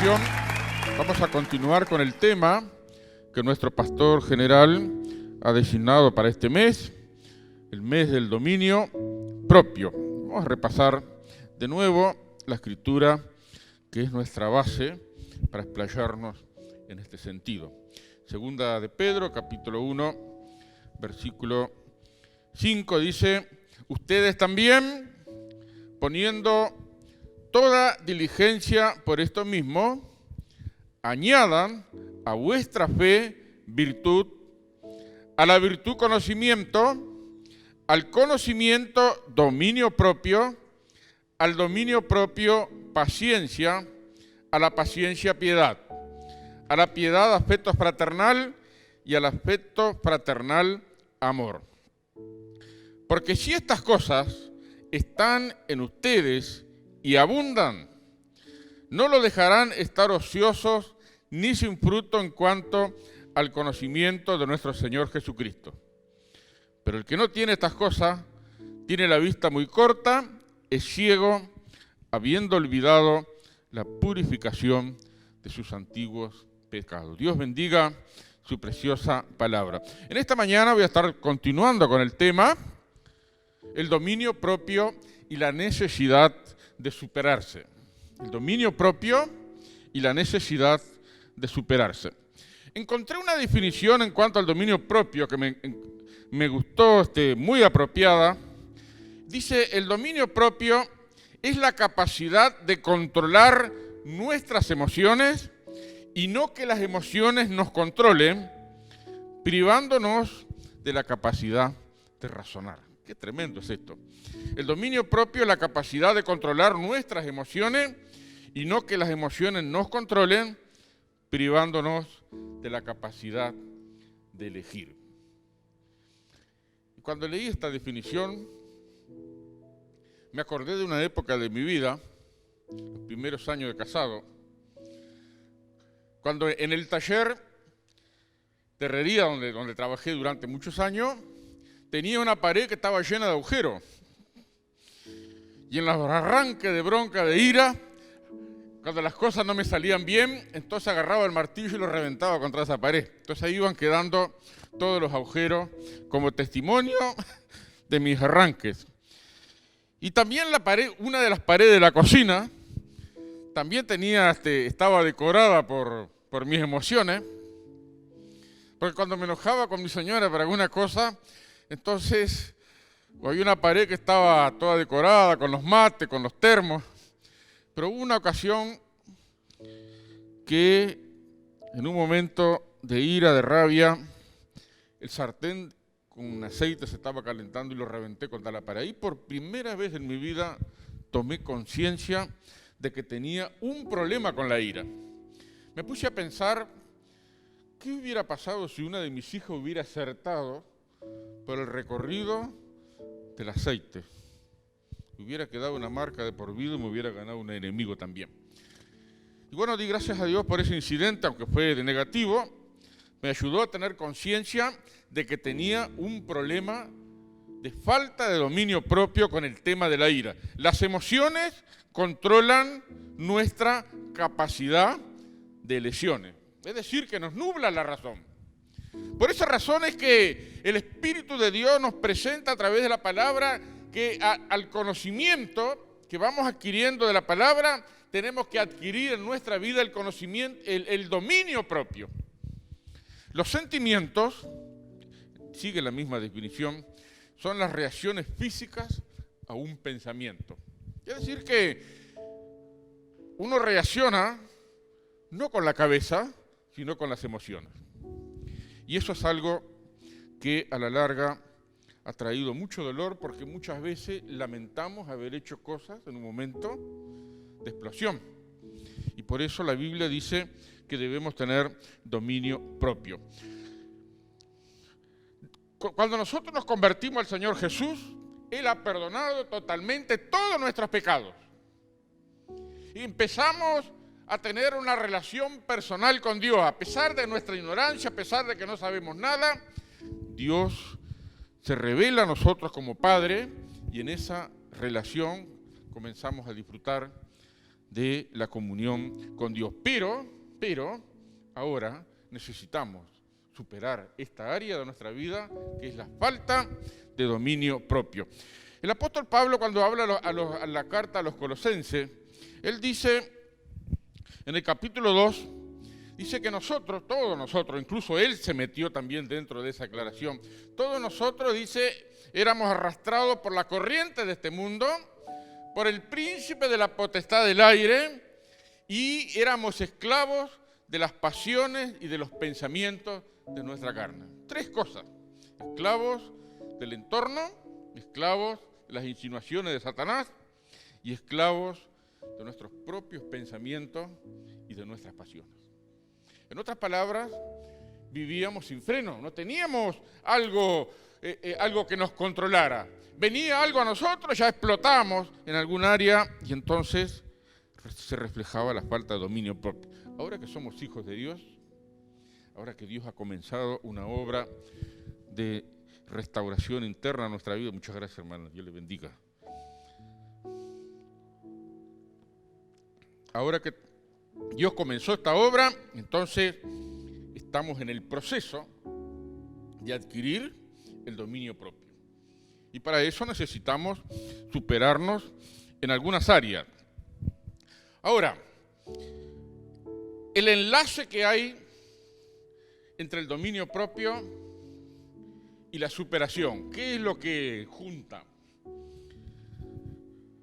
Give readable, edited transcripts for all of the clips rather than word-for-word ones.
bendición. Vamos a continuar con el tema que nuestro pastor general ha designado para este mes, el mes del dominio propio. Vamos a repasar de nuevo la escritura, que es nuestra base para explayarnos en este sentido. Segunda de Pedro, capítulo 1, versículo 5, dice: ustedes también, poniendo toda diligencia por esto mismo, añadan a vuestra fe virtud, a la virtud conocimiento, al conocimiento dominio propio, al dominio propio paciencia, a la paciencia piedad, a la piedad afecto fraternal y al afecto fraternal amor. Porque si estas cosas están en ustedes y abundan, no lo dejarán estar ociosos ni sin fruto en cuanto al conocimiento de nuestro Señor Jesucristo. Pero el que no tiene estas cosas tiene la vista muy corta, es ciego, habiendo olvidado la purificación de sus antiguos pecados. Dios bendiga su preciosa palabra. En esta mañana voy a estar continuando con el tema, el dominio propio y la necesidad de superarse. El dominio propio y la necesidad de superarse. Encontré una definición en cuanto al dominio propio que me gustó, muy apropiada. Dice: el dominio propio es la capacidad de controlar nuestras emociones y no que las emociones nos controlen, privándonos de la capacidad de razonar. Qué tremendo es esto. El dominio propio es la capacidad de controlar nuestras emociones y no que las emociones nos controlen, privándonos de la capacidad de elegir. Y cuando leí esta definición, me acordé de una época de mi vida, los primeros años de casado, cuando en el taller de herrería donde trabajé durante muchos años, tenía una pared que estaba llena de agujeros. Y en los arranques de bronca, de ira, cuando las cosas no me salían bien, entonces agarraba el martillo y lo reventaba contra esa pared. Entonces ahí iban quedando todos los agujeros como testimonio de mis arranques. Y también la pared, una de las paredes de la cocina, también estaba decorada por mis emociones. Porque cuando me enojaba con mi señora por alguna cosa, entonces había una pared que estaba toda decorada con los mates, con los termos. Pero hubo una ocasión que en un momento de ira, de rabia, el sartén con aceite se estaba calentando y lo reventé contra la pared. Y por primera vez en mi vida tomé conciencia de que tenía un problema con la ira. Me puse a pensar, ¿qué hubiera pasado si una de mis hijas hubiera acertado por el recorrido del aceite? Hubiera quedado una marca de por vida y me hubiera ganado un enemigo también. Y bueno, di gracias a Dios por ese incidente, aunque fue de negativo. Me ayudó a tener conciencia de que tenía un problema de falta de dominio propio con el tema de la ira. Las emociones controlan nuestra capacidad de elecciones, es decir, que nos nubla la razón. Por esa razón es que el Espíritu de Dios nos presenta a través de la palabra que al conocimiento que vamos adquiriendo de la palabra, tenemos que adquirir en nuestra vida el conocimiento, el dominio propio. Los sentimientos, sigue la misma definición, son las reacciones físicas a un pensamiento. Es decir que uno reacciona no con la cabeza, sino con las emociones. Y eso es algo que a la larga ha traído mucho dolor, porque muchas veces lamentamos haber hecho cosas en un momento de explosión. Y por eso la Biblia dice que debemos tener dominio propio. Cuando nosotros nos convertimos al Señor Jesús, Él ha perdonado totalmente todos nuestros pecados. Y empezamos a tener una relación personal con Dios. A pesar de nuestra ignorancia, a pesar de que no sabemos nada, Dios se revela a nosotros como Padre, y en esa relación comenzamos a disfrutar de la comunión con Dios. Pero, ahora necesitamos superar esta área de nuestra vida, que es la falta de dominio propio. El apóstol Pablo, cuando habla a la carta a los Colosenses, él dice, en el capítulo 2, dice que nosotros, todos nosotros, incluso él se metió también dentro de esa aclaración, todos nosotros, dice, éramos arrastrados por la corriente de este mundo, por el príncipe de la potestad del aire, y éramos esclavos de las pasiones y de los pensamientos de nuestra carne. Tres cosas: esclavos del entorno, esclavos de las insinuaciones de Satanás y esclavos de nuestros propios pensamientos y de nuestras pasiones. En otras palabras, vivíamos sin freno, no teníamos algo que nos controlara. Venía algo a nosotros, ya explotamos en algún área y entonces se reflejaba la falta de dominio propio. Ahora que somos hijos de Dios, ahora que Dios ha comenzado una obra de restauración interna a nuestra vida, muchas gracias, hermanos, Dios les bendiga. Ahora que Dios comenzó esta obra, entonces estamos en el proceso de adquirir el dominio propio. Y para eso necesitamos superarnos en algunas áreas. Ahora, el enlace que hay entre el dominio propio y la superación, ¿qué es lo que junta?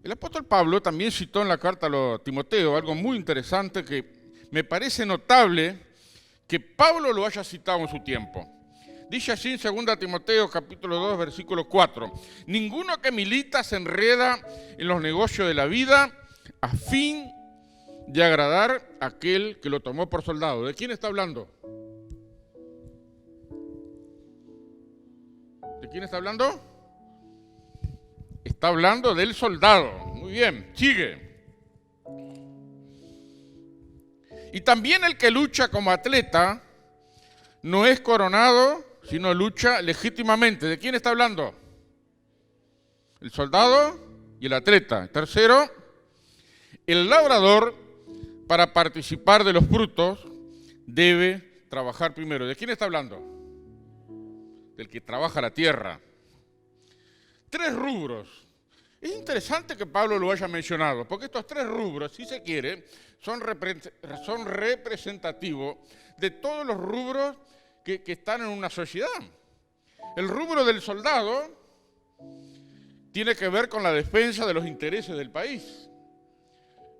El apóstol Pablo también citó en la carta a Timoteo algo muy interesante que me parece notable que Pablo lo haya citado en su tiempo. Dice así en 2 Timoteo capítulo 2, versículo 4. Ninguno que milita se enreda en los negocios de la vida a fin de agradar a aquel que lo tomó por soldado. ¿De quién está hablando? ¿De quién está hablando? Está hablando del soldado. Muy bien, sigue. Y también el que lucha como atleta no es coronado, sino lucha legítimamente. ¿De quién está hablando? El soldado y el atleta. Tercero, el labrador, para participar de los frutos, debe trabajar primero. ¿De quién está hablando? Del que trabaja la tierra. Tres rubros. Es interesante que Pablo lo haya mencionado, porque estos tres rubros, si se quiere, son representativos de todos los rubros que están en una sociedad. El rubro del soldado tiene que ver con la defensa de los intereses del país.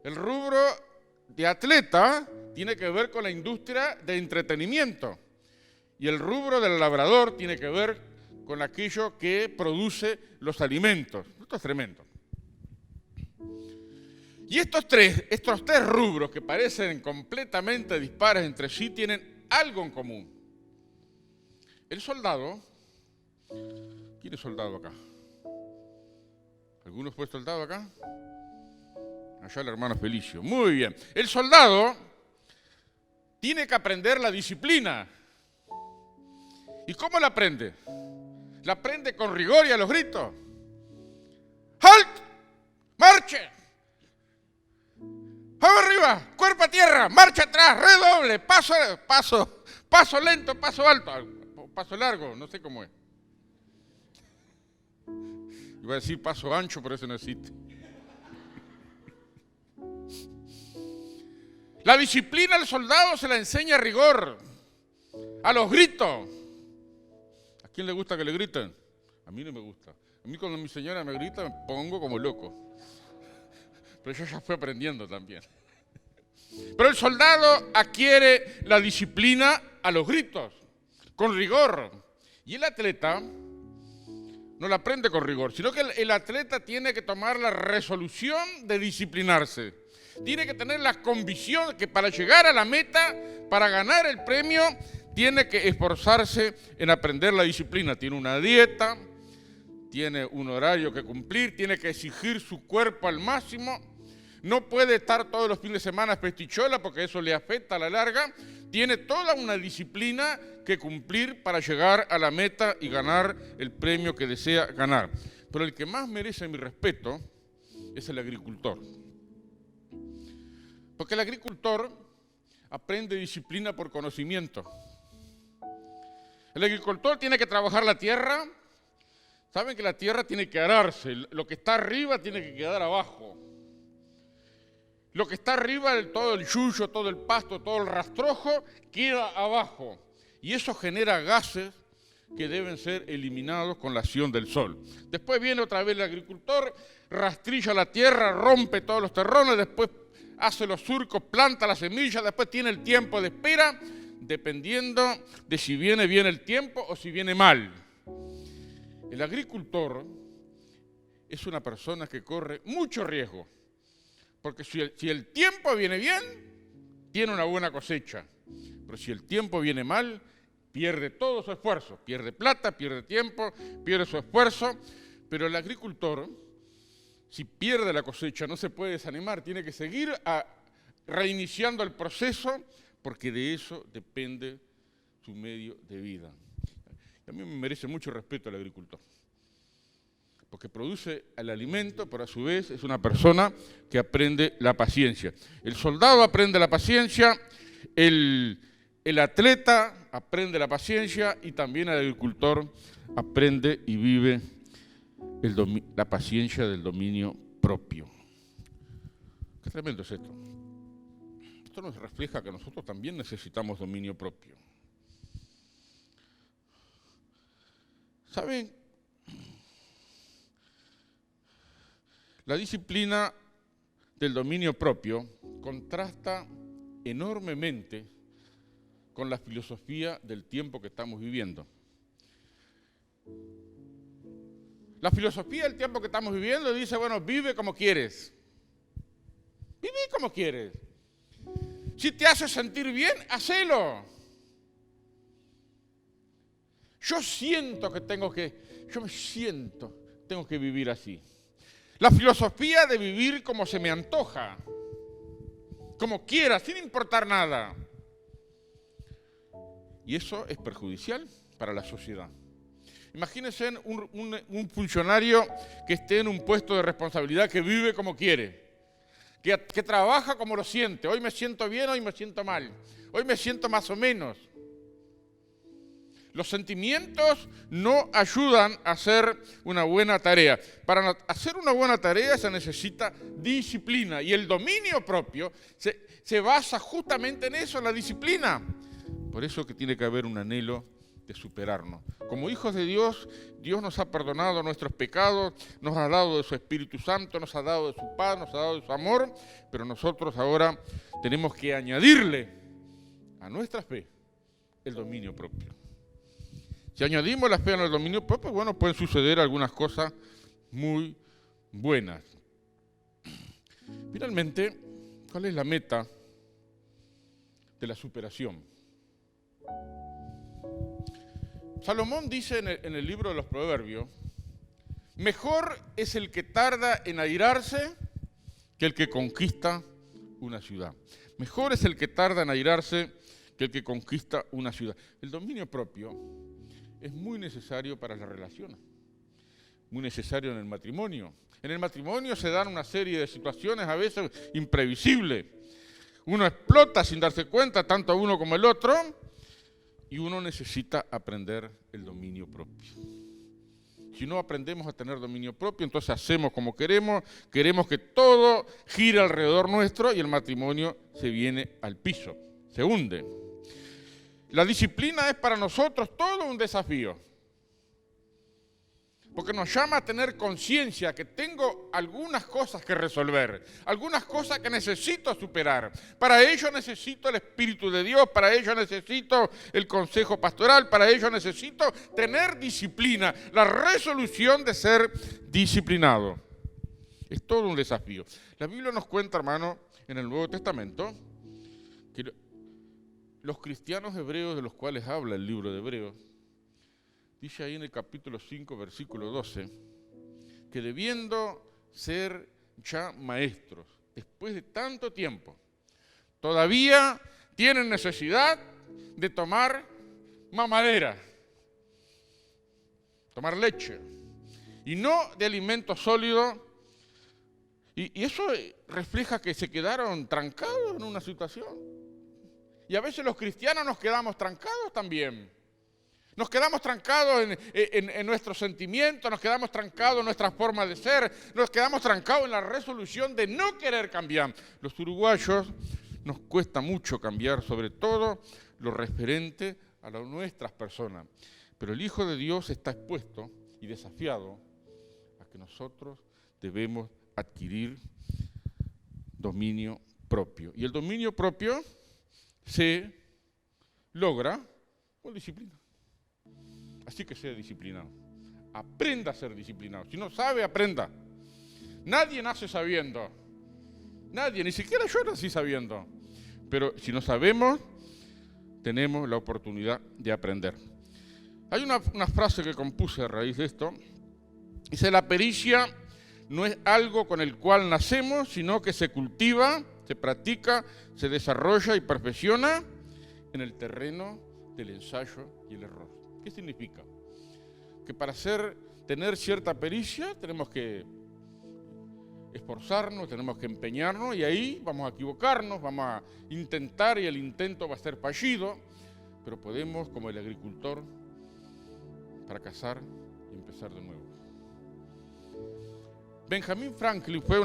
El rubro de atleta tiene que ver con la industria de entretenimiento. Y el rubro del labrador tiene que ver con aquello que produce los alimentos. Esto es tremendo. Y estos tres rubros que parecen completamente dispares entre sí tienen algo en común. El soldado, ¿quién es soldado acá? ¿Alguno fue soldado acá? Allá el hermano Felicio. Muy bien. El soldado tiene que aprender la disciplina. ¿Y cómo la aprende? La aprende con rigor y a los gritos. ¡Halt! ¡Marche! ¡Vamos arriba! ¡Cuerpo a tierra! ¡Marcha atrás! ¡Redoble! ¡Paso lento! ¡Paso alto! Paso largo, no sé cómo es. Iba a decir paso ancho, pero eso no existe. La disciplina al soldado se la enseña a rigor, a los gritos. ¿A quién le gusta que le griten? A mí no me gusta. A mí cuando mi señora me grita me pongo como loco. Pero yo ya fui aprendiendo también. Pero el soldado adquiere la disciplina a los gritos, con rigor. Y el atleta no la aprende con rigor, sino que el atleta tiene que tomar la resolución de disciplinarse. Tiene que tener la convicción que para llegar a la meta, para ganar el premio, tiene que esforzarse en aprender la disciplina. Tiene una dieta, tiene un horario que cumplir, tiene que exigir su cuerpo al máximo. No puede estar todos los fines de semana pestichola porque eso le afecta a la larga. Tiene toda una disciplina que cumplir para llegar a la meta y ganar el premio que desea ganar. Pero el que más merece mi respeto es el agricultor. Porque el agricultor aprende disciplina por conocimiento. El agricultor tiene que trabajar la tierra. Saben que la tierra tiene que ararse. Lo que está arriba tiene que quedar abajo. Lo que está arriba, todo el yuyo, todo el pasto, todo el rastrojo, queda abajo. Y eso genera gases que deben ser eliminados con la acción del sol. Después viene otra vez el agricultor, rastrilla la tierra, rompe todos los terrones, después hace los surcos, planta las semillas, después tiene el tiempo de espera, dependiendo de si viene bien el tiempo o si viene mal. El agricultor es una persona que corre mucho riesgo, porque si el tiempo viene bien, tiene una buena cosecha, pero si el tiempo viene mal, pierde todo su esfuerzo, pierde plata, pierde tiempo, pierde su esfuerzo, pero el agricultor, si pierde la cosecha, no se puede desanimar, tiene que seguir reiniciando el proceso, porque de eso depende su medio de vida. A mí me merece mucho respeto el agricultor, porque produce el alimento, pero a su vez es una persona que aprende la paciencia. El soldado aprende la paciencia, el atleta aprende la paciencia y también el agricultor aprende y vive la paciencia del dominio propio. Qué tremendo es esto. Esto nos refleja que nosotros también necesitamos dominio propio. ¿Saben? La disciplina del dominio propio contrasta enormemente con la filosofía del tiempo que estamos viviendo. La filosofía del tiempo que estamos viviendo dice, bueno, vive como quieres. Vive como quieres. Si te hace sentir bien, hacelo. Yo me siento, tengo que vivir así. La filosofía de vivir como se me antoja, como quiera, sin importar nada. Y eso es perjudicial para la sociedad. Imagínense un funcionario que esté en un puesto de responsabilidad, que vive como quiere, que trabaja como lo siente. Hoy me siento bien, hoy me siento mal. Hoy me siento más o menos. Los sentimientos no ayudan a hacer una buena tarea. Para hacer una buena tarea se necesita disciplina. Y el dominio propio se basa justamente en eso, en la disciplina. Por eso que tiene que haber un anhelo de superarnos. Como hijos de Dios, Dios nos ha perdonado nuestros pecados, nos ha dado de su Espíritu Santo, nos ha dado de su paz, nos ha dado de su amor, pero nosotros ahora tenemos que añadirle a nuestra fe el dominio propio. Si añadimos la fe al dominio propio, bueno, pueden suceder algunas cosas muy buenas. Finalmente, ¿cuál es la meta de la superación? Salomón dice en el libro de los Proverbios, mejor es el que tarda en airarse que el que conquista una ciudad. Mejor es el que tarda en airarse que el que conquista una ciudad. El dominio propio es muy necesario para las relaciones, muy necesario en el matrimonio. En el matrimonio se dan una serie de situaciones a veces imprevisibles. Uno explota sin darse cuenta, tanto uno como el otro, y uno necesita aprender el dominio propio. Si no aprendemos a tener dominio propio, entonces hacemos como queremos que todo gire alrededor nuestro y el matrimonio se viene al piso, se hunde. La disciplina es para nosotros todo un desafío, porque nos llama a tener conciencia que tengo algunas cosas que resolver, algunas cosas que necesito superar. Para ello necesito el Espíritu de Dios, para ello necesito el consejo pastoral, para ello necesito tener disciplina, la resolución de ser disciplinado. Es todo un desafío. La Biblia nos cuenta, hermano, en el Nuevo Testamento, que los cristianos hebreos de los cuales habla el libro de Hebreos, dice ahí en el capítulo 5, versículo 12, que debiendo ser ya maestros, después de tanto tiempo, todavía tienen necesidad de tomar mamadera, tomar leche, y no de alimento sólido, Y eso refleja que se quedaron trancados en una situación. Y a veces los cristianos nos quedamos trancados también. Nos quedamos trancados en nuestros sentimientos, nos quedamos trancados en nuestra forma de ser, nos quedamos trancados en la resolución de no querer cambiar. Los uruguayos nos cuesta mucho cambiar, sobre todo lo referente a nuestras personas. Pero el Hijo de Dios está expuesto y desafiado a que nosotros debemos adquirir dominio propio. Y el dominio propio se logra con disciplina. Así que sea disciplinado. Aprenda a ser disciplinado. Si no sabe, aprenda. Nadie nace sabiendo. Nadie, ni siquiera yo nací sabiendo. Pero si no sabemos, tenemos la oportunidad de aprender. Hay una frase que compuse a raíz de esto. Dice, la pericia no es algo con el cual nacemos, sino que se cultiva, se practica, se desarrolla y perfecciona en el terreno del ensayo y el error. ¿Qué significa? Que para tener cierta pericia tenemos que esforzarnos, tenemos que empeñarnos y ahí vamos a equivocarnos, vamos a intentar y el intento va a ser fallido, pero podemos, como el agricultor, fracasar y empezar de nuevo. Benjamin Franklin fue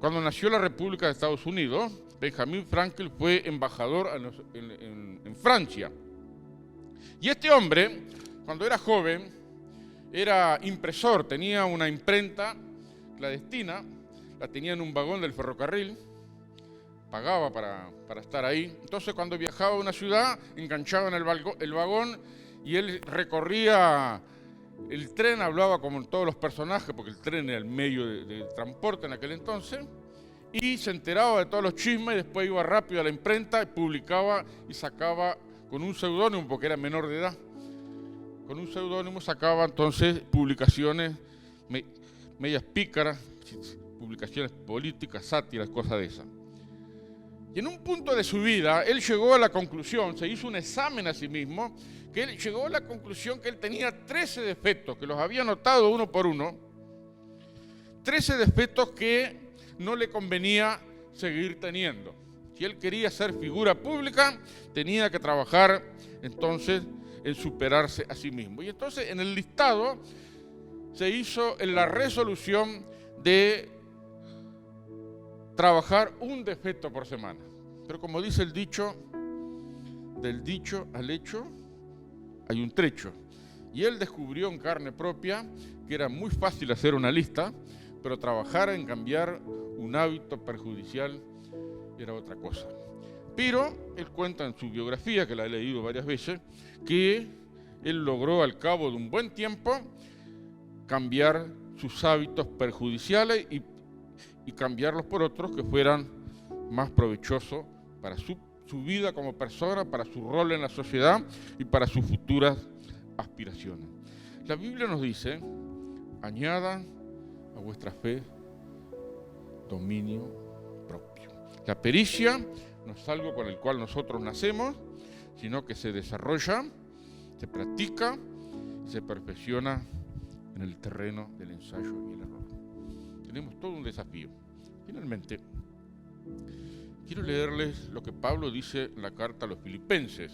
cuando nació la República de Estados Unidos, Benjamin Franklin fue embajador en Francia. Y este hombre, cuando era joven, era impresor, tenía una imprenta clandestina, la tenía en un vagón del ferrocarril, pagaba para estar ahí. Entonces, cuando viajaba a una ciudad, enganchaba en el vagón y él recorría el tren, hablaba como todos los personajes, porque el tren era el medio de transporte en aquel entonces, y se enteraba de todos los chismes y después iba rápido a la imprenta y publicaba y sacaba con un seudónimo, porque era menor de edad. Con un seudónimo sacaba entonces publicaciones medias pícaras, publicaciones políticas, sátiras, cosas de esas. Y en un punto de su vida, él llegó a la conclusión, se hizo un examen a sí mismo, que él llegó a la conclusión que él tenía 13 defectos, que los había notado uno por uno, 13 defectos que no le convenía seguir teniendo. Si él quería ser figura pública, tenía que trabajar entonces en superarse a sí mismo. Y entonces en el listado se hizo en la resolución de trabajar un defecto por semana. Pero como dice el dicho, del dicho al hecho hay un trecho. Y él descubrió en carne propia que era muy fácil hacer una lista, pero trabajar en cambiar un hábito perjudicial era otra cosa. Pero él cuenta en su biografía, que la he leído varias veces, que él logró al cabo de un buen tiempo cambiar sus hábitos perjudiciales y cambiarlos por otros que fueran más provechosos para su vida como persona, para su rol en la sociedad y para sus futuras aspiraciones. La Biblia nos dice, añadan a vuestra fe dominio propio. La pericia no es algo con el cual nosotros nacemos, sino que se desarrolla, se practica y se perfecciona en el terreno del ensayo y el error. Tenemos todo un desafío. Finalmente, quiero leerles lo que Pablo dice en la carta a los Filipenses,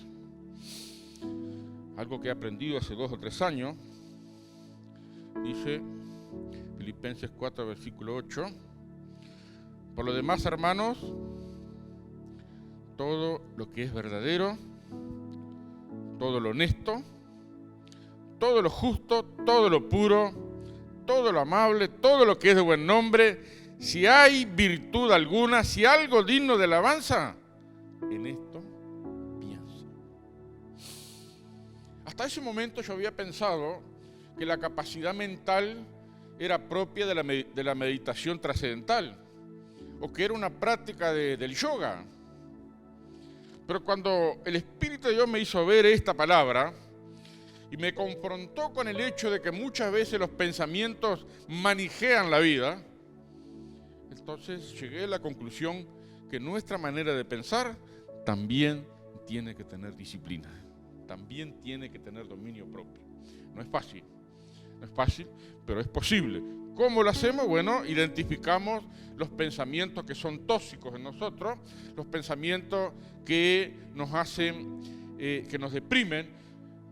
algo que he aprendido hace 2 o 3 años. Dice Filipenses 4, versículo 8, por lo demás, hermanos, todo lo que es verdadero, todo lo honesto, todo lo justo, todo lo puro, todo lo amable, todo lo que es de buen nombre, si hay virtud alguna, si algo digno de alabanza, en esto piensa. Hasta ese momento yo había pensado que la capacidad mental era propia de la meditación trascendental, o que era una práctica del yoga. Pero cuando el Espíritu de Dios me hizo ver esta palabra y me confrontó con el hecho de que muchas veces los pensamientos manijean la vida, entonces llegué a la conclusión que nuestra manera de pensar también tiene que tener disciplina, también tiene que tener dominio propio. No es fácil, pero es posible. ¿Cómo lo hacemos? Bueno, identificamos los pensamientos que son tóxicos en nosotros, los pensamientos que nos hacen, que nos deprimen.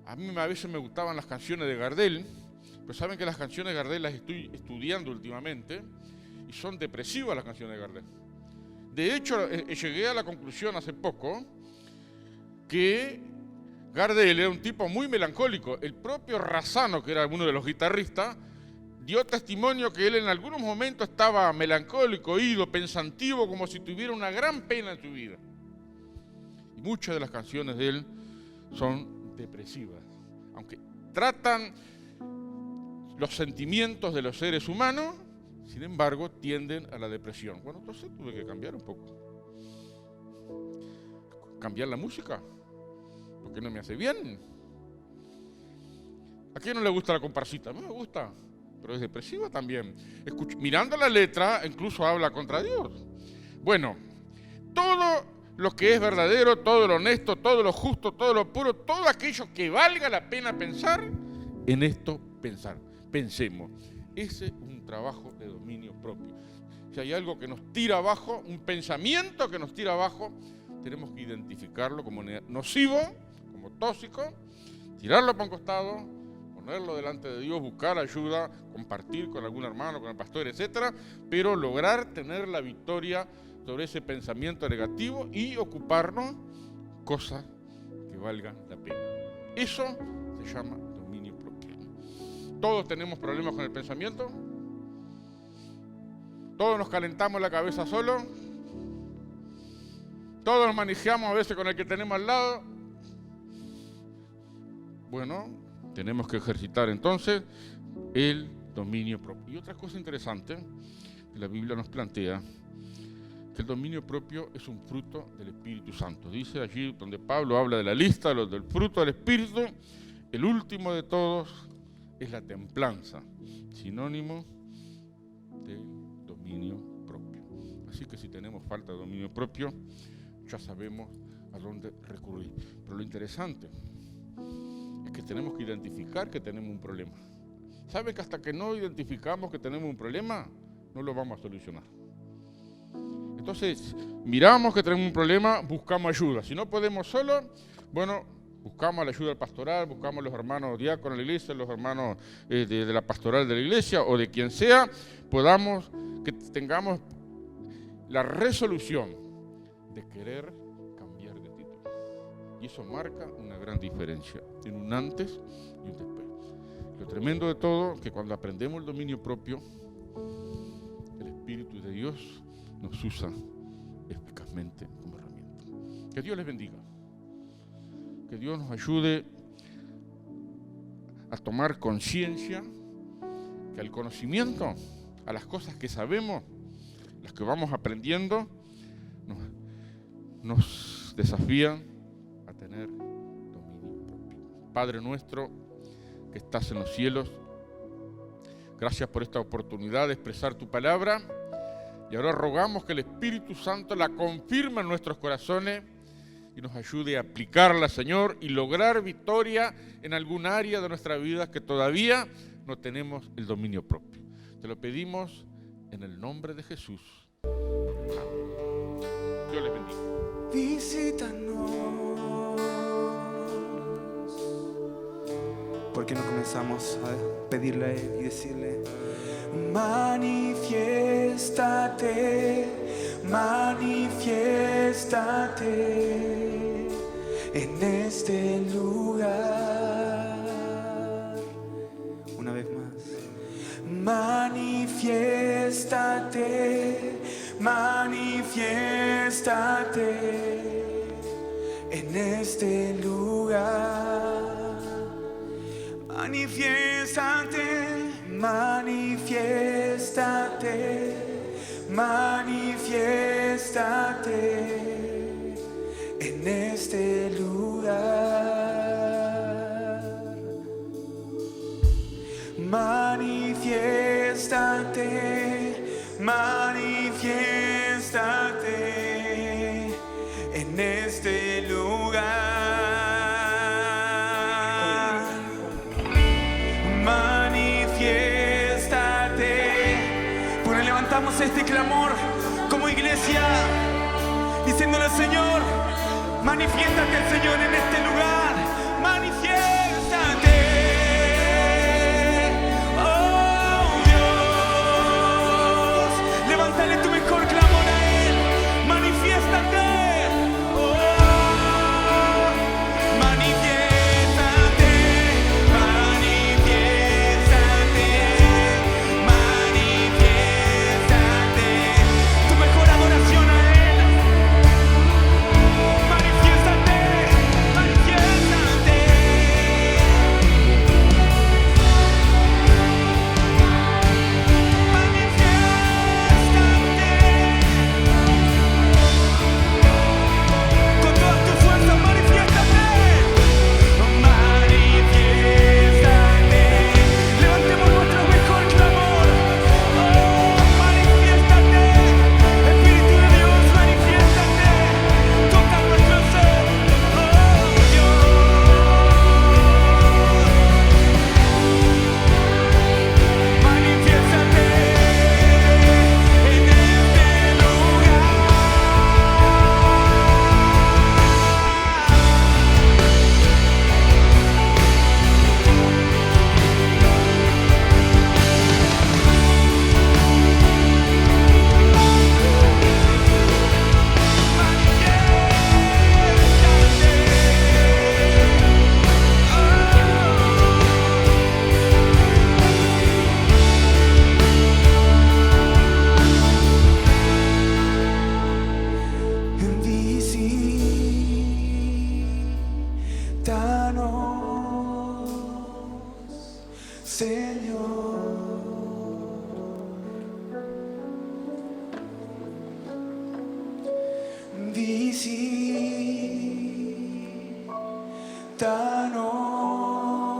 A mí a veces me gustaban las canciones de Gardel, pero saben que las canciones de Gardel las estoy estudiando últimamente y son depresivas las canciones de Gardel. De hecho, llegué a la conclusión hace poco que Gardel era un tipo muy melancólico. El propio Razzano, que era uno de los guitarristas, dio testimonio que él en algunos momentos estaba melancólico, oído, pensativo, como si tuviera una gran pena en su vida. Y muchas de las canciones de él son depresivas, aunque tratan los sentimientos de los seres humanos, sin embargo, tienden a la depresión. Bueno, entonces tuve que cambiar un poco. Cambiar la música, porque no me hace bien. ¿A quién no le gusta la comparsita? A mí me gusta, pero es depresiva también. Mirando la letra, incluso habla contra Dios. Bueno, todo lo que es verdadero, todo lo honesto, todo lo justo, todo lo puro, todo aquello que valga la pena pensar, en esto pensar. Pensemos. Ese es un trabajo de dominio propio. Si hay algo que nos tira abajo, un pensamiento que nos tira abajo, tenemos que identificarlo como nocivo, como tóxico, tirarlo para un costado, ponerlo delante de Dios, buscar ayuda, compartir con algún hermano, con el pastor, etc., pero lograr tener la victoria sobre ese pensamiento negativo y ocuparnos cosas que valgan la pena. Eso se llama dominio propio. Todos tenemos problemas con el pensamiento. Todos nos calentamos la cabeza solo. Todos nos manejamos a veces con el que tenemos al lado. Bueno, tenemos que ejercitar entonces el dominio propio. Y otra cosa interesante que la Biblia nos plantea, que el dominio propio es un fruto del Espíritu Santo. Dice allí donde Pablo habla de la lista del fruto del Espíritu, el último de todos es la templanza, sinónimo del dominio propio. Así que si tenemos falta de dominio propio, ya sabemos a dónde recurrir. Pero lo interesante es que tenemos que identificar que tenemos un problema. ¿Saben que hasta que no identificamos que tenemos un problema, no lo vamos a solucionar? Entonces, miramos que tenemos un problema, buscamos ayuda. Si no podemos solo, bueno, buscamos la ayuda del pastoral, buscamos los hermanos diáconos de la iglesia, los hermanos de la pastoral de la iglesia o de quien sea, que tengamos la resolución de querer cambiar de actitud. Y eso marca una gran diferencia en un antes y un después. Lo tremendo de todo es que cuando aprendemos el dominio propio, el Espíritu de Dios nos usa eficazmente como herramienta. Que Dios les bendiga. Que Dios nos ayude a tomar conciencia que al conocimiento, a las cosas que sabemos, las que vamos aprendiendo, nos desafían a tener dominio propio. Padre nuestro que estás en los cielos, gracias por esta oportunidad de expresar tu palabra y ahora rogamos que el Espíritu Santo la confirme en nuestros corazones y nos ayude a aplicarla, Señor, y lograr victoria en algún área de nuestra vida que todavía no tenemos el dominio propio. Te lo pedimos en el nombre de Jesús. Dios les bendiga. Visítanos. ¿Por qué no comenzamos a pedirle y decirle: manifiéstate, manifiéstate en este lugar? Una vez más. Manifiéstate, manifiéstate en este lugar. Manifiéstate, manifiéstate, manifiéstate en este lugar. Manifiéstate, manifiéstate en este lugar. Manifiéstate. Hagamos este clamor como iglesia, diciéndole: Señor, manifiéstate, Señor, en este lugar. Manifiéstate. Oh Dios, levántale tu mejor clamor a Él. Manifiéstate.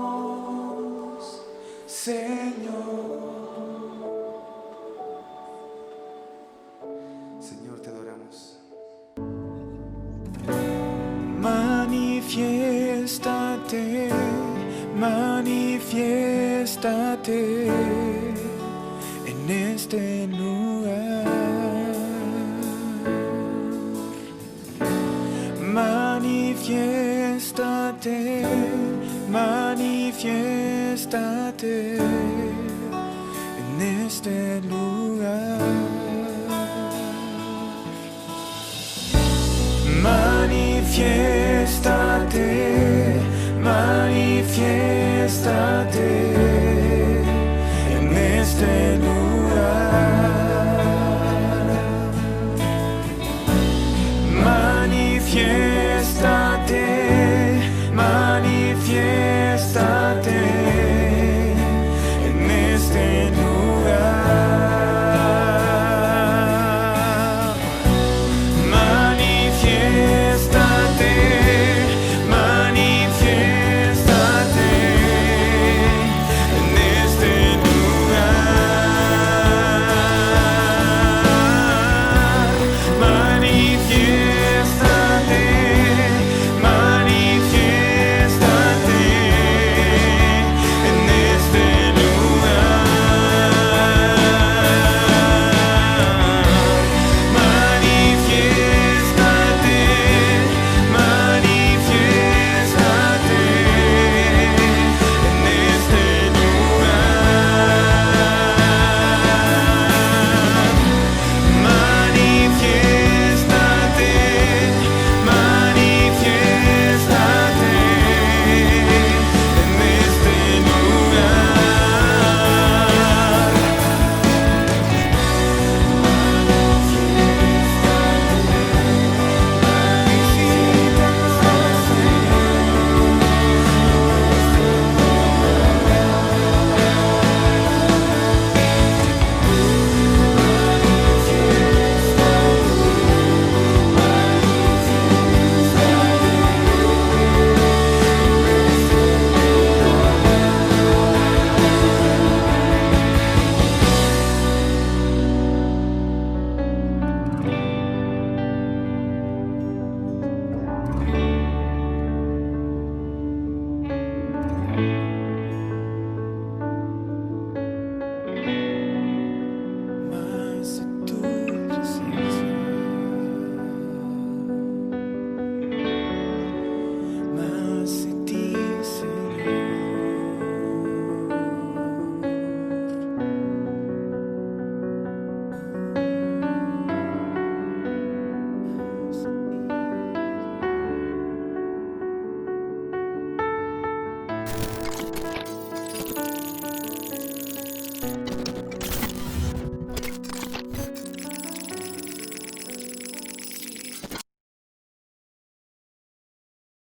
Visítanos, Señor. Señor, te adoramos. Manifiéstate, manifiéstate en este lugar. Manifiéstate, manifiéstate en este lugar. Manifiéstate, manifiéstate en este lugar.